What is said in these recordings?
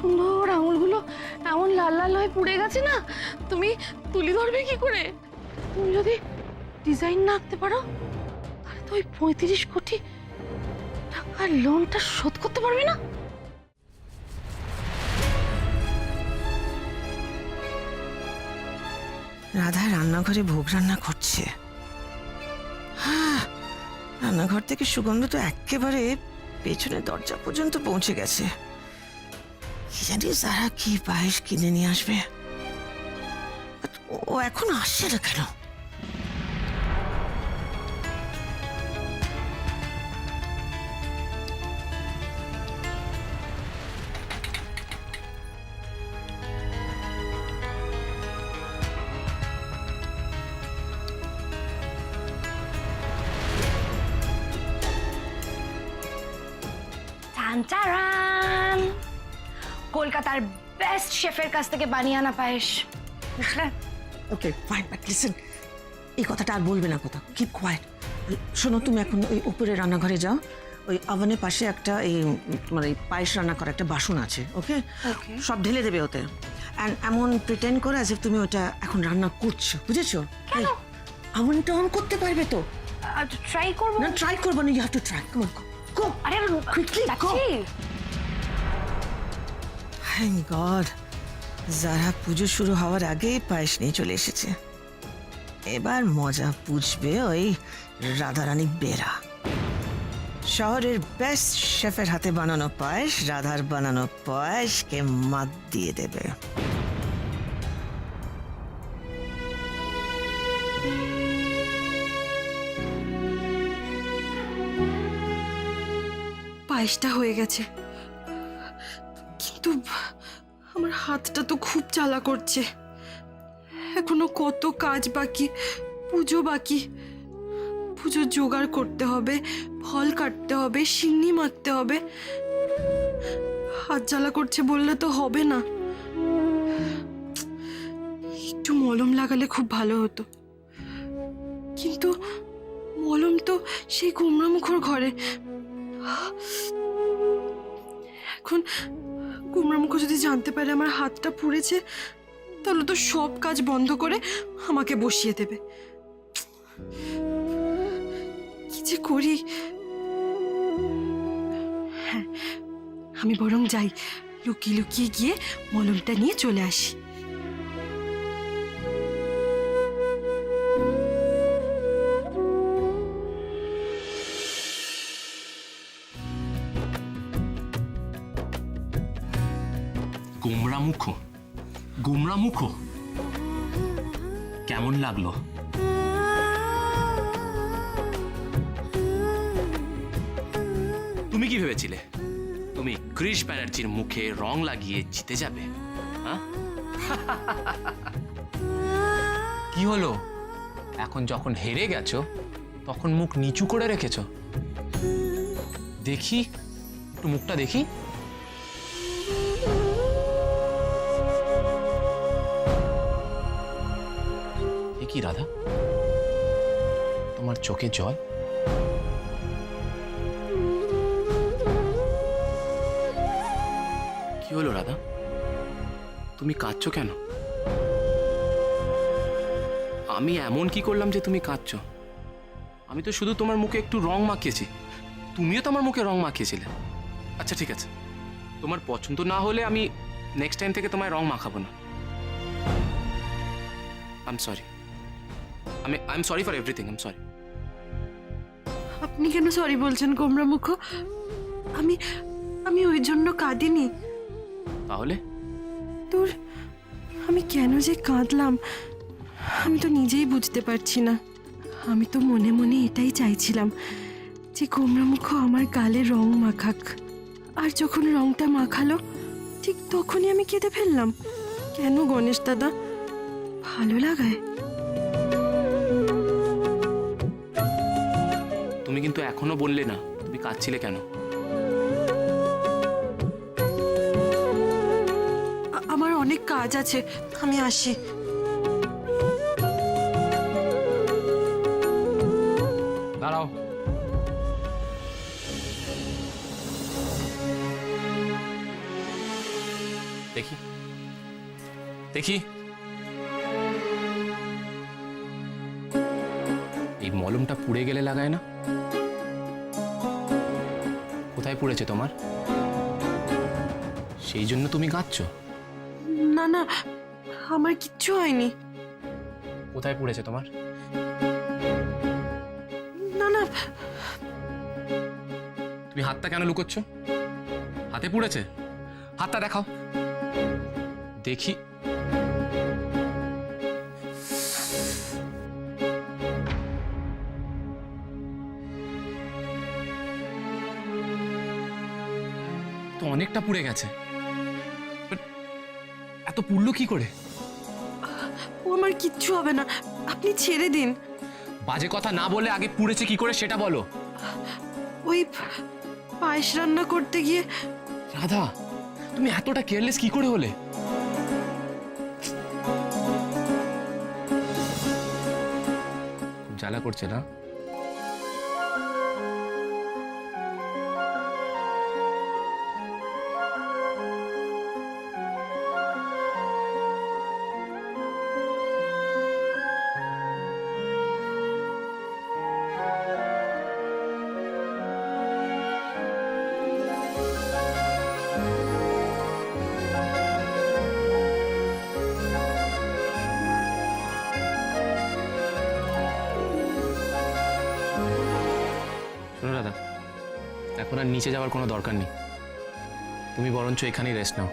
সুন্দর আঙুলগুলো এমন লাল লাল হয়ে পুড়ে গেছে না, তুমি তুলি ধরবে কি করে? তুমি যদি ডিজাইন না আঁকতে পারো তাহলে তো ওই 35 কোটি টাকার লোনটা শোধ করতে পারবে না। রাধা রান্নাঘরে ভোগ রান্না করছে। রান্নাঘর থেকে সুগন্ধ তো একেবারে পেছনের দরজা পর্যন্ত পৌঁছে গেছে। কি জানি যারা কি পায়েস কিনে নিয়ে আসবে। ও এখন আসছে না কেন? টানটারান, কলকাতার বেস্ট শেফের কাছ থেকে বানিয়ে আনা পায়েস, বুঝলে? ওকে ফাইন, বাট লিসেন, এই কথাটা আর বলবে না কোথাও। Keep quiet. শোনো, তুমি এখন ওই উপরে রান্নাঘরে যাও। ওই ওভেনের পাশে একটা এই মানে পায়েস রান্না করা একটা বাসন আছে। ওকে, সব ঢেলে দেবে ওতে। অ্যান্ড এমন প্রিটেন্ড করে যে তুমি ওটা এখন রান্না করছো, বুঝেছো? কেন? ওভেনটা অন করতে পারবে তো? ট্রাই করবো না, ট্রাই করবো না, you have to try. Come on, go. আরে Quickly, go. Thank God, যারা পুজো শুরু হওয়ার আগেই পায়েস নিয়ে চলে এসেছে। এবার মজা বুঝবে ওই রাধারানী বেরা। শহরের বেস্ট শেফের হাতে বানানো পায়েস রাধার বানানো পায়েসকে মাত দিয়ে দেবে। পায়েসটা হয়ে গেছে, কিন্তু আমার হাতটা তো খুব জ্বালা করছে। এখনো কত কাজ বাকি, পুজো বাকি। পুজোর জোগাড় করতে হবে, ফল কাটতে হবে, সিন্নি মাখতে হবে। হাত জ্বালা করছে বললে তো হবে না। একটু মলম লাগালে খুব ভালো হতো, কিন্তু মলম তো সেই কুমড়ামুখোর ঘরে। এখন কুমড়ামুখো যদি জানতে পারে আমার হাতটা পুড়েছে, তাহলে তো সব কাজ বন্ধ করে আমাকে বসিয়ে দেবে। কি যে করি। হ্যাঁ, আমি বরং যাই, লুকিয়ে লুকিয়ে গিয়ে মলমটা নিয়ে চলে আসি। গুমরামুখো, গুমরামুখো কেমন লাগলো? তুমি কি ভেবেছিলে তুমি কৃষ ব্যানার্জির মুখে রং লাগিয়ে জিতে যাবে? হ্যাঁ, কি হলো? এখন যখন হেরে গেছো তখন মুখ নিচু করে রেখেছো। দেখি একটু মুখটা দেখি। কি রাধা, তোমার চোখে জল? কি হলো রাধা, তুমি কাঁদছো কেন? আমি এমন কি করলাম যে তুমি কাঁদছো? আমি তো শুধু তোমার মুখে একটু রং মাখিয়েছি, তুমিও তো আমার মুখে রং মাখিয়েছিলে। আচ্ছা ঠিক আছে, তোমার পছন্দ না হলে আমি নেক্সট টাইম থেকে তোমায় রং মাখাবো না। I am sorry, I am sorry for everything, I am sorry. আপনি কেন সরি বলছেন কুমড়ামুখো? আমি আমি ওই জন্য কাঁদিনি। তাহলে তোর আমি কেন যে কাঁদলাম আমি তো নিজেই বুঝতে পারছি না। আমি তো মনে মনে এটাই চাইছিলাম যে কুমড়ামুখো আমার গালে রং মাখাক, আর যখন রংটা মাখালো ঠিক তখনই আমি কেঁদে ফেললাম। কেন গণেশ দাদা, ভালো লাগায়? তুমি কিন্তু এখনো বললে না তুমি কাঁদছিলে কেন। আমার অনেক কাজ আছে, আমি আসি। দাঁড়াও, দেখি দেখি এই মলমটা পুড়ে গেলে লাগায় না? কোথায় পুড়েছে তোমার? সেই জন্য তুমি কাঁদছো? না না, আমার কিচ্ছু হয়নি। কোথায় পুড়েছে তোমার? না না, তুমি হাতটা কেন লুকোচ্ছ? হাতে পুড়েছে? হাতটা দেখাও দেখি। তো অনেকটা পুড়ে গেছে, But এত পুড়লো কি করে? ও আমার কিচ্ছু হবে না, আপনি ছেড়ে দিন। বাজে কথা না বলে আগে পুড়েছে কি করে সেটা বলো। ওই পায়েস রান্না করতে গিয়ে। রাধা, তুমি এতটা কেয়ারলেস কি করে হলে? খুব জ্বালা করছে না? শোনো রাধা, এখন আর নিচে যাওয়ার কোনো দরকার নেই, তুমি বরঞ্চ এখানেই রেস্ট নাও।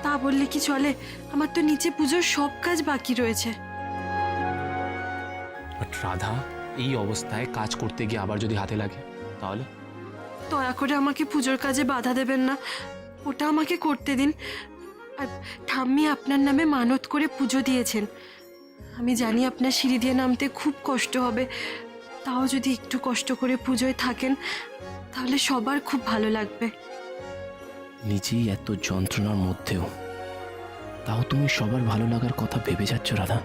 তা বললে কি চলে? আমার তো নিচে পুজোর সব কাজ বাকি রয়েছে। বাট রাধা, এই অবস্থায় কাজ করতে গিয়ে আবার যদি হাতে লাগে তাহলে? দয়া করে আমাকে পুজোর কাজে বাধা দেবেন না, ওটা আমাকে করতে দিন। আর ঠাম্মি আপনার নামে মানত করে পুজো দিয়েছেন। আমি জানি আপনার সিঁড়ি দিয়ে নামতে খুব কষ্ট হবে, তাও যদি একটু কষ্ট করে পুজোয় থাকেন তাহলে সবার খুব ভালো লাগবে। নিজেই এত যন্ত্রণার মধ্যেও তাও তুমি সবার ভালো লাগার কথা ভেবে যাচ্ছ রাধা।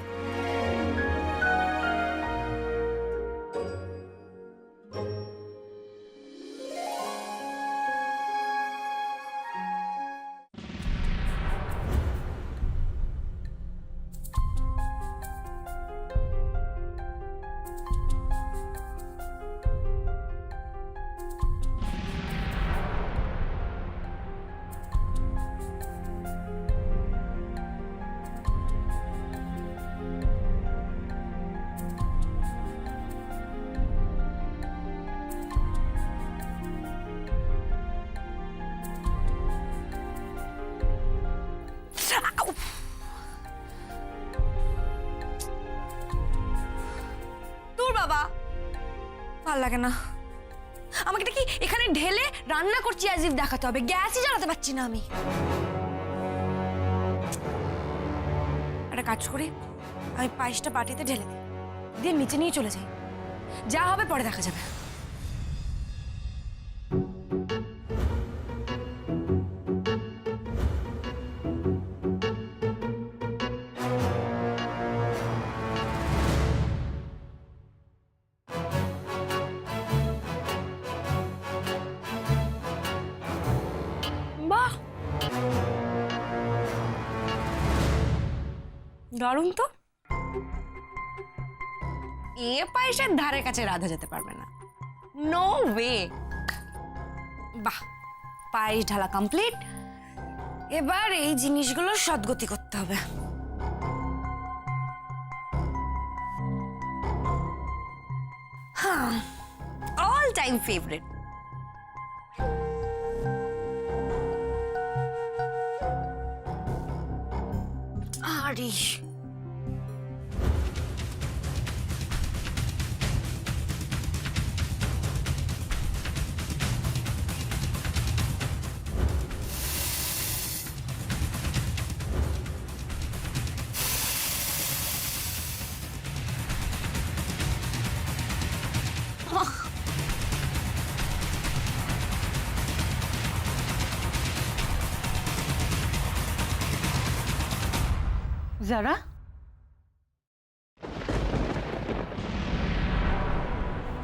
দূর বাবা, ভাল লাগে না। আমাকে এটা কি এখানে ঢেলে রান্না করছি আজিব দেখাতে হবে? গ্যাসই জ্বালাতে পারছি না আমি। একটা কাজ করি, আমি পায়েসটা বাটিতে ঢেলে দিই, দিয়ে নিচে নিয়ে চলে যাই, যা হবে পরে দেখা যাবে। বাহ, দারুণ তো। এ পায়েসের ধারে কাছে রাধা যেতে পারবে না, নো ওয়ে। বাহ, পায়েস ঢালা কমপ্লিট। এবার এই জিনিসগুলো সদ্গতি করতে হবে। হ্যাঁ, অল টাইম ফেভারিট। আরে যারা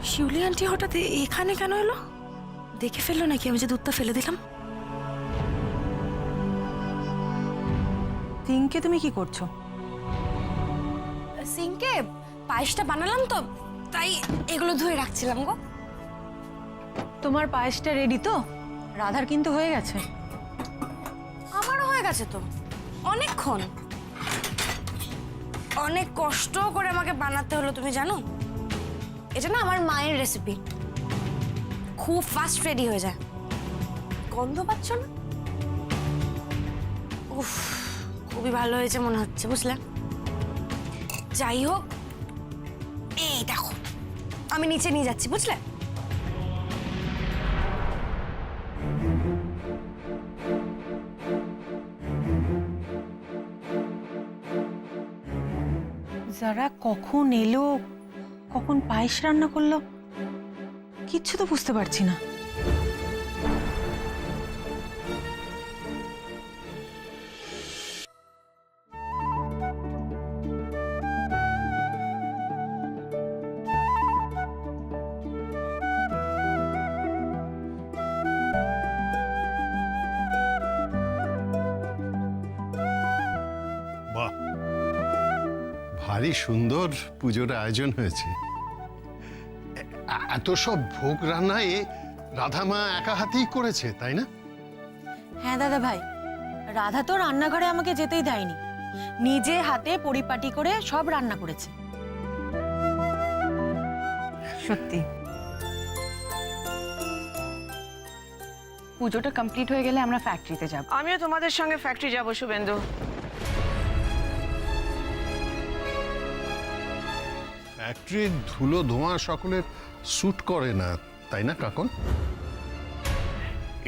শিউলি আন্টি হঠাৎ এখানে কেন এলো? দেখে ফেললো নাকি আমি যে দুধটা ফেলে দিলাম? সিংকে তুমি কি করছো? সিংকে পায়েসটা বানালাম তো, তাই এগুলো ধুয়ে রাখছিলাম গো। তোমার পায়েসটা রেডি তো? রাধার কিন্তু হয়ে গেছে। আমারও হয়ে গেছে তো অনেকক্ষণ। অনেক কষ্ট করে আমাকে বানাতে হলো, তুমি জানো? এটা না আমার মায়ের রেসিপি, খুব ফাস্ট রেডি হয়ে যায়। গন্ধ পাচ্ছ না? উফ, খুবই ভালো হয়েছে মনে হচ্ছে, বুঝলে? যাই হোক, এই দেখো আমি নিচে নিয়ে যাচ্ছি, বুঝলে? যারা কখন এলো, কখন পায়েস রান্না করলো, কিচ্ছু তো বুঝতে পারছি না। বাহ, ভারী সুন্দর পুজোর আয়োজন হয়েছে। এত সব ভোগ রান্না এ রাধা মা একা হাতেই করেছে, তাই না? হ্যাঁ দাদা ভাই, রাধা তো রান্নাঘরে আমাকে যেতেই দেয়নি, নিজে হাতে পরিপাটি করে সব রান্না করেছে। সত্যি পুজোটা কমপ্লিট হয়ে গেলে আমরা ফ্যাক্টরিতে যাব। আমিও তোমাদের সঙ্গে ফ্যাক্টরি যাব শুভেন্দু। ফ্যাক্টরির ধুলো ধোঁয়া সকলের স্যুট করে না, তাই না কাকন?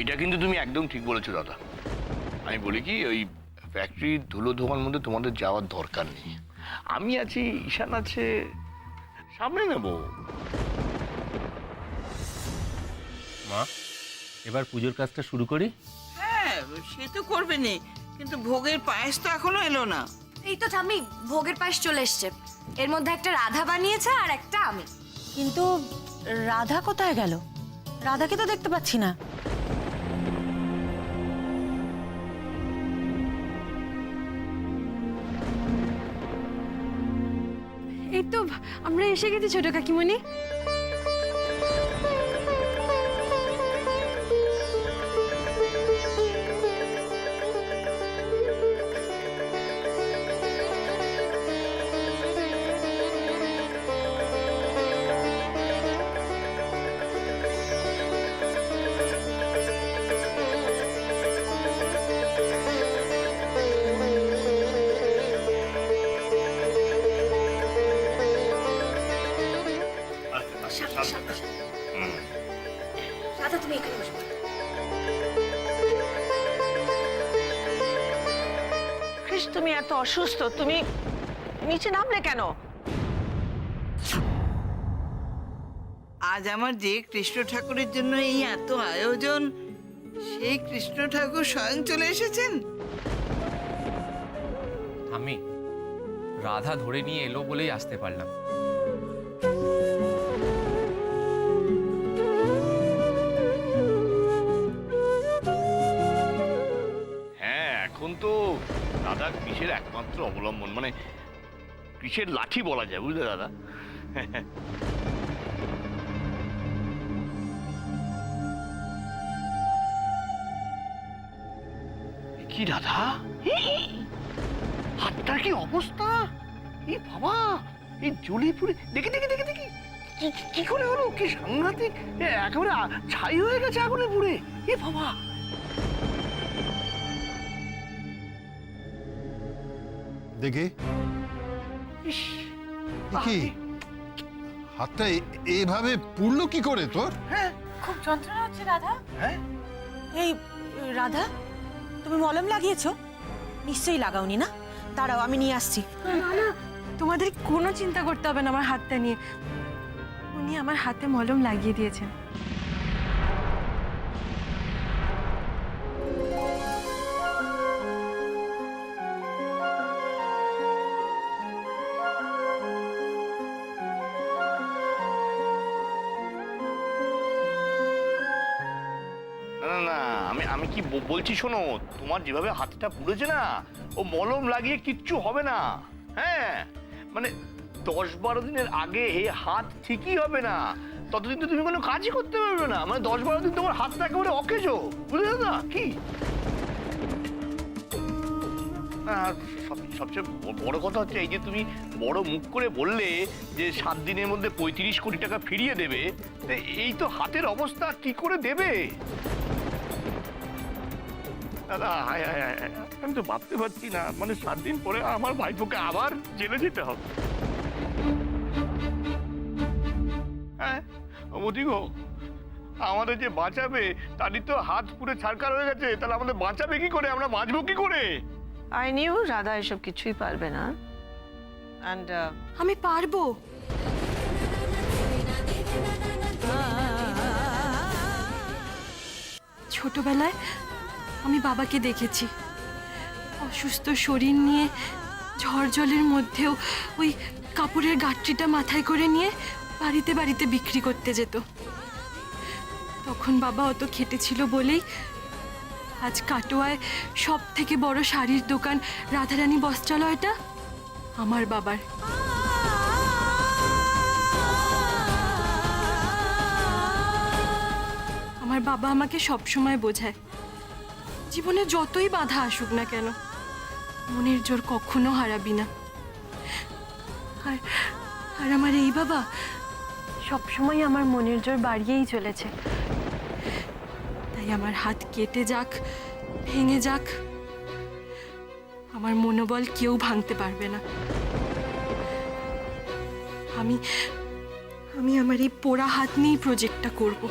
এটা কিন্তু তুমি একদম ঠিক বলেছো দাদা। আমি বলি কি, ওই ফ্যাক্টরির ধুলো ধোঁয়ার মধ্যে তোমাদের যাওয়ার দরকার নেই। আমি আছি, ঈশান আছে, সামনে নেব। মা, এবার পুজোর কাজটা শুরু করি। হ্যাঁ, সে তো করবে নি, কিন্তু ভোগের পায়েস তো এখনো এলো না। এই তো ঠাম্মি, ভোগের পায়েস চলে এসছে। এর মধ্যে একটা রাধা বানিয়েছে আর একটা আমি। কিন্তু রাধা কোথায় গেল? রাধাকে তো দেখতে পাচ্ছি না। এই তো আমরা এসে গেছি ছোট কাকিমণি। রাধা তুমি এখানে বসো। কৃষ, তুমি এত অসুস্থ, তুমি নিচে নামলে কেন? আজ আমার যে কৃষ্ণ ঠাকুরের জন্য এই এত আয়োজন, সেই কৃষ্ণ ঠাকুর স্বয়ং চলে এসেছেন। আমি রাধা ধরে নিয়ে এলো বলেই আসতে পারলাম। হ্যাঁ, এখন তো দাদা কৃষের একমাত্র অবলম্বন, মানে কৃষের লাঠি বলা যায়, বুঝলে দাদা? কি দাদা, হাতটার কি অবস্থা! এই বাবা, এই জ্বলে পুড়ে, দেখি দেখি দেখি দেখি কি করে হলো, কি সাংঘাতিক! একেবারে ছাই হয়ে গেছে আগুনে পুড়ে। এ বাবা, দেখে ইস, কি হাতটা এভাবে পুড়লো কি করে তোর? খুব যন্ত্রণা হচ্ছে রাধা। হ্যাঁ? এই রাধা, তুমি মলম লাগিয়েছো? নিশ্চয়ই লাগাওনি না? দাঁড়াও, আমি নিয়ে আসছি। তোমাদের কোনো চিন্তা করতে হবে না আমার হাতটা নিয়ে। উনি আমার হাতে মলম লাগিয়ে দিয়েছেন। না না না, আমি কি বলছি শোনো, তোমার যেভাবে হাতটা পুড়েছে না, ও মলম লাগিয়ে কিচ্ছু হবে না। হ্যাঁ, মানে 10-12 দিনের আগে এই হাত ঠিকই হবে না, ততদিন তো তুমি কোনো কাজই করতে পারবে না। মানে 10-12 দিন তোমার হাতটা একেবারে অকেজো, বুঝলে না কি? আর সবচেয়ে বড় কথা হচ্ছে এই যে তুমি বড় মুখ করে বললে যে 7 দিনের মধ্যে 35 কোটি টাকা ফিরিয়ে দেবে, তো এই তো হাতের অবস্থা কি করে দেবে? দাদা হায় হায় হায়, আমি তো ভাবতে পারছি না, মানে 7 দিন পরে আমার ভাইপোকে আবার জেলে যেতে হবে। হ্যাঁ মোদি গো, আমাদের যে বাঁচাবে তারই তো হাত পুরো ছারকার হয়ে গেছে, তাহলে আমাদের বাঁচাবে কি করে, আমরা বাঁচবো কি করে? আই নিউ রাধা এসব কিছুই পারবে না। অ্যান্ড আমি পারবো। ছোটবেলায় আমি বাবাকে দেখেছি অসুস্থ শরীর নিয়ে ঝড় জলের মধ্যেও ওই কাপড়ের গাঁটরিটা মাথায় করে নিয়ে বাড়িতে বাড়িতে বিক্রি করতে যেত। তখন বাবা অত খেটেছিল বলেই আজ কাটোয়ায় সব থেকে বড় শাড়ির দোকান রাধারানী বস্ত্রালয়টা আমার বাবার। আমার বাবা আমাকে সবসময় বোঝায়, জীবনে যতই বাধা আসুক না কেন মনের জোর কখনো হারাবি না। আর আমার এই বাবা সবসময় আমার মনের জোর বাড়িয়েই চলেছে। তাই আমার হাত কেটে যাক, ভেঙে যাক, আমার মনোবল কেউ ভাঙতে পারবে না। আমি আমার এই পোড়া হাত নিয়েই প্রজেক্টটা করব,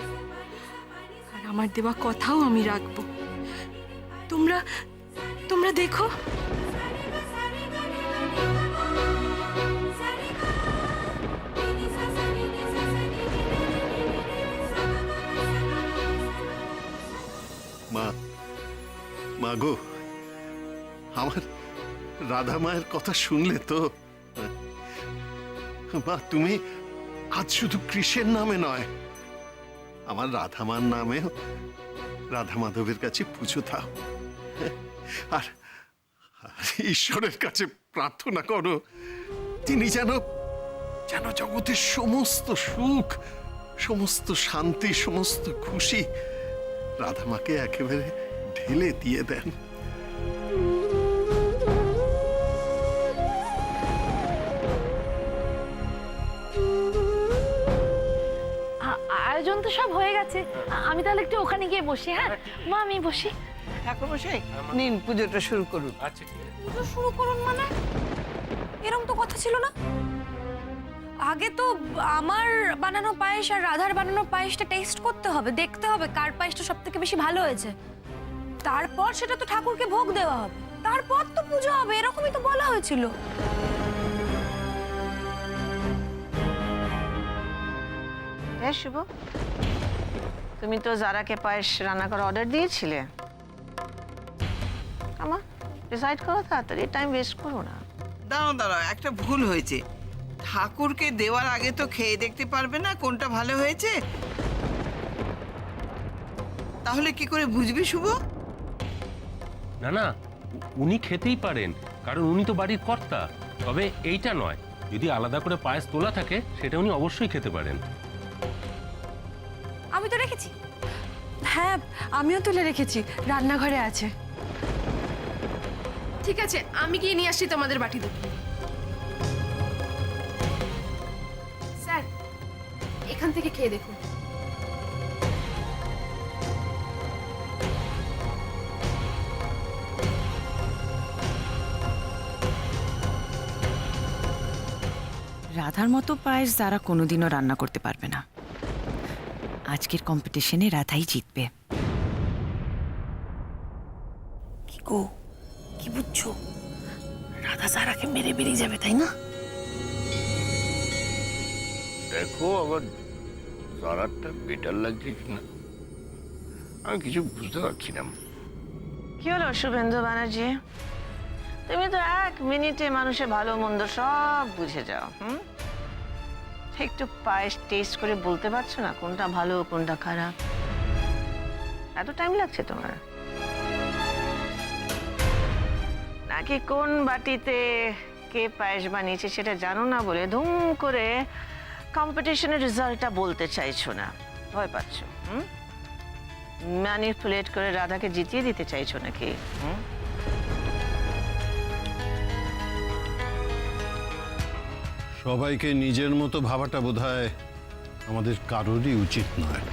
আর আমার দেওয়া কথাও আমি রাখবো। তোমরা দেখো। মা গো, আমার রাধা মায়ের কথা শুনলে তো? মা, তুমি আজ শুধু কৃষ্ণের নামে নয়, আমার রাধা মার নামে রাধা মাধবের কাছে পুজো দাও, আর ঈশ্বরের কাছে প্রার্থনা করো তিনি যেন জগতের সমস্ত সুখ, সমস্ত শান্তি, সমস্ত খুশি রাধা মাকে একেবারে ঢেলে দিয়ে দেন। আয়োজন তো সব হয়ে গেছে, আমি তাহলে একটু ওখানে গিয়ে বসি। হ্যাঁ মা, আমি বসি। ঠাকুর মশাই নিন, পুজোটা শুরু করুন। আচ্ছা ঠিক আছে। পুজো শুরু করুন মানে? এরকম তো কথা ছিল না। আগে তো আমার বানানো পায়েস আর রাধার বানানো পায়েসটা টেস্ট করতে হবে, দেখতে হবে কার পায়েসটা সব থেকে বেশি ভালো হয়েছে। তারপর সেটা তো ঠাকুরকে ভোগ দেওয়া হবে, তারপর তো পুজো হবে, এরকমই তো বলা হয়েছিল। হ্যাঁ শুভ, তুমি তো জারাকে পায়েস রান্না করার অর্ডার দিয়েছিলে। আমা ডিসাইড করো তাড়াতাড়ি, টাইম ওয়েস্ট করো না। দাঁড়াও, একটা ভুল হয়েছে। ঠাকুরকে দেওয়ার আগে তো খেয়ে দেখতে পারবে না কোনটা ভালো হয়েছে? তাহলে কি করে বুঝবি শুভ? না না, উনি খেতেই পারেন, কারণ উনি তো বাড়ির কর্তা। তবে এইটা নয়, যদি আলাদা করে পায়েস তোলা থাকে সেটা উনি অবশ্যই খেতে পারেন। আমি তো রেখেছি। হ্যাঁ, আমিও তুলে রেখেছি, রান্নাঘরে আছে। ঠিক আছে, আমি গিয়ে নিয়ে আসছি তোমাদের বাটি দুটো। স্যার, এখান থেকে খেয়ে দেখুন। রাধার মতো পায়েস যারা কোনোদিনও রান্না করতে পারবে না। আজকের কম্পিটিশনে রাধাই জিতবে। কি গো, কি বুঝছো? রাধা সারাকে মেরে বেরিয়ে যাবে, তাই না? দেখো আবার সারাটা বেটার লাগছে কিনা, আমি কিছু বুঝতে পারছি না। কি হলো শুভেন্দু ব্যানার্জি, তুমি তো 1 মিনিটে মানুষের ভালো মন্দ সব বুঝে যাও। একটু পায়েস টেস্ট করে বলতে পারছো না কোনটা ভালো কোনটা খারাপ? এত টাইম লাগছে তোমার? নাকি কোন বাটিতে কে পায়েস বানিয়েছে সেটা জানো না বলে ধুম করে কম্পিটিশনের রেজাল্টটা বলতে চাইছো না, ভয় পাচ্ছ? ম্যানিপুলেট করে রাধাকে জিতিয়ে দিতে চাইছো নাকি? সবাইকে নিজের মতো ভাবাটা বোধহয় আমাদের কারোরই উচিত নয়।